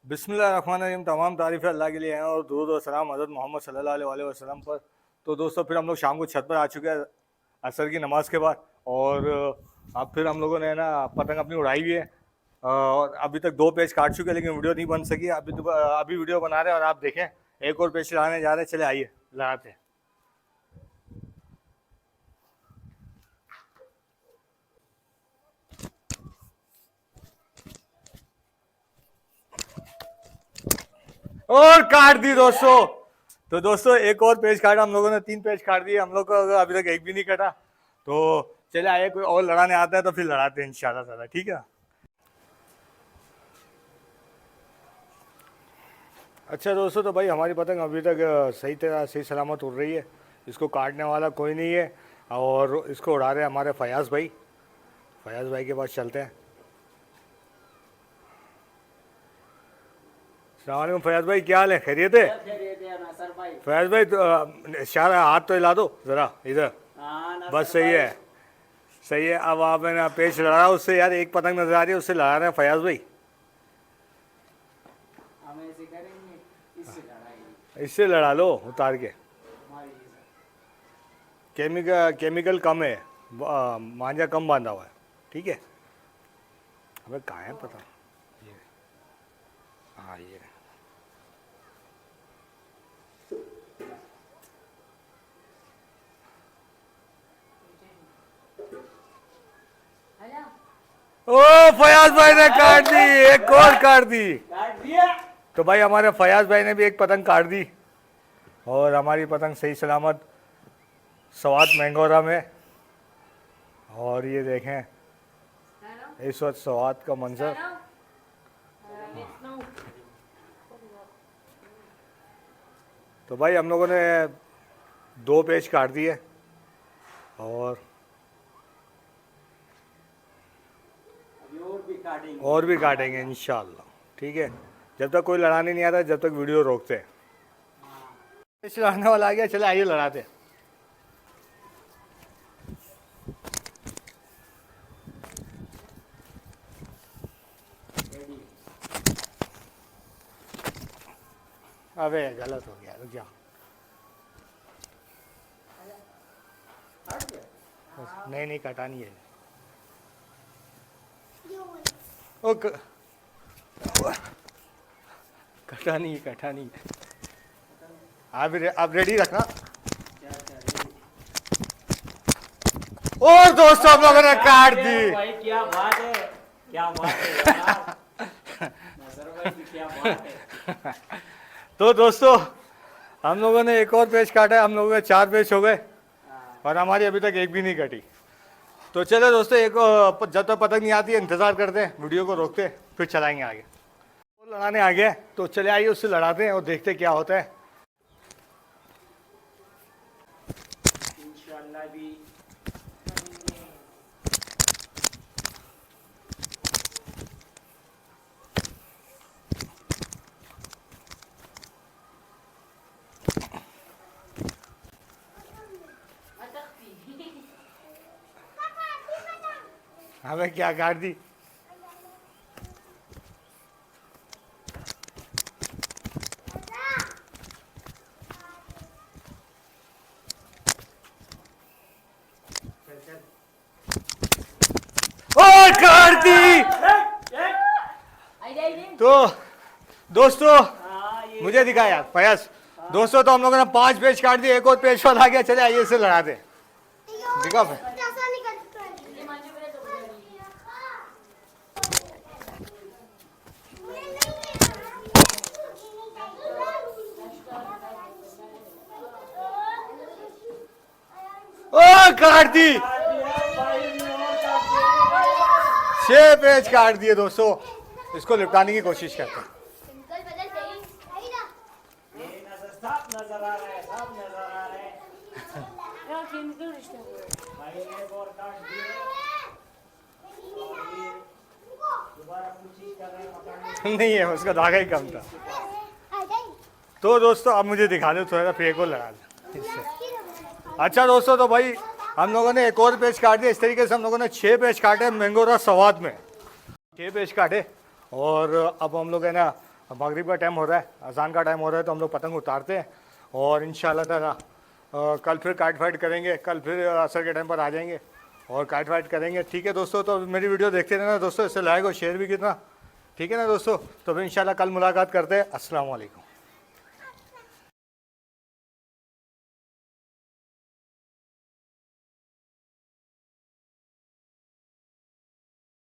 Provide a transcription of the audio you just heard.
बिस्मिल्लाहिर्रहमानिर्रहीम। तमाम तारीफ़ें अल्लाह के लिए हैं और दुरूद और सलाम हज़रत मोहम्मद सल्लल्लाहु अलैहि वसल्लम पर। तो दोस्तों फिर हम लोग शाम को छत पर आ चुके हैं असर की नमाज़ के बाद। और अब फिर हम लोगों ने ना पतंग अपनी उड़ाई हुई है और अभी तक 2 पेच काट चुके हैं लेकिन वीडियो नहीं बन सकी। अभी वीडियो बना रहे हैं और आप देखें एक और पेच लगाने जा रहे हैं। चले आइए लगाते हैं। और काट दी दोस्तों। तो दोस्तों एक और पेज काटा हम लोगों ने, 3 पेज काट दिए हम लोग को, अभी तक एक भी नहीं कटा। तो चले आइए, कोई और लड़ाने आता है तो फिर लड़ाते हैं इंशाल्लाह ताला, ठीक है। अच्छा दोस्तों, तो भाई हमारी पतंग अभी तक सही तरह सही सलामत उड़ रही है। इसको काटने वाला कोई नहीं है और इसको उड़ा रहे हैं हमारे फयाज भाई। फयाज भाई के पास चलते हैं। अस्सलाम वालेकुम फयाज भाई, क्या हाल है? खैरियत है? फयाज भाई तो इशारा हाथ तो हिला दो ज़रा इधर। बस सही है, सही है। अब आप ना पेच लड़ा उससे, यार एक पतंग नजर आ रही है उससे लड़ा रहे हैं फयाज भाई। इससे लड़ा लो उतार के। केमिकल कम है, मांझा कम बांधा हुआ है, ठीक है। हमें कहाँ है पता? ये हाँ ये ओ फयाज भाई ने काट दी, एक और काट दी। तो भाई हमारे फयाज भाई ने भी एक पतंग काट दी और हमारी पतंग सही सलामत सवात मैंगोरा में। और ये देखें इस वक्त सवात का मंजर। तो भाई हम लोगों ने 2 पेच काट दिए और भी काटेंगे इंशाल्लाह, ठीक है। जब तक कोई लड़ाने नहीं आता जब तक वीडियो रोकते हैं। पेच लड़ाने वाला आ गया, चले आइए लड़ाते हैं। अबे गलत हो गया, रुक जा। नहीं नहीं कटा नहीं है। ओ कटा नहीं। आप रेडी रखना। और दोस्तों हम लोगों ने काट दी। भाई क्या बात है, क्या बात है यार। नजर भाई की क्या बात है। तो दोस्तों हम लोगों ने एक और पेच काटा है। हम लोगों के 4 पेच हो गए और हमारी अभी तक एक भी नहीं कटी। तो चलो दोस्तों, जब तक पतंग नहीं आती है इंतज़ार करते हैं, वीडियो को रोकते हैं, फिर चलाएंगे आगे। वो लड़ाने आ गया तो चले आइए उससे लड़ाते हैं और देखते हैं क्या होता है। इंशाल्लाह भी हमें क्या काट दी। और काट दी। तो दोस्तों मुझे दिखा यार फयाज। दोस्तों तो हम लोगों ने 5 पेच काट दिए, एक और पेच वाला आ गया। चले आइए इससे लड़ा दे। दिखा फिर। ओ काट दी, 6 पेच काट दिए दोस्तों। इसको निपटाने की कोशिश करते हैं। सब नजर आ रहा है, सब नजर आ रहा है। भाई एक और काट दिए, दोबारा कोशिश कर रहे हैं पकड़ने। नहीं है, उसका धागा ही कम था। तो दोस्तों अब मुझे दिखा दो थोड़ा सा, फिर एक और लगा दो इससे। अच्छा दोस्तों, तो भाई हम लोगों ने एक और पेच काट दिया। इस तरीके से हम लोगों ने 6 पेच काटे मैंगोरा सवाद में, 6 पेच काटे। और अब हम लोग है ना अब मगरिब का टाइम हो रहा है, अजान का टाइम हो रहा है, तो हम लोग पतंग उतारते हैं और इंशाल्लाह ताला कल फिर काइट फाइट करेंगे, कल फिर असर के टाइम पर आ जाएंगे और काइट फाइट करेंगे। ठीक है दोस्तों, तो मेरी वीडियो देखते रहना दोस्तों, इससे लाइक और शेयर भी करना, ठीक है ना दोस्तों। तो फिर इंशाल्लाह कल मुलाकात करते हैं। अस्सलाम वालेकुम।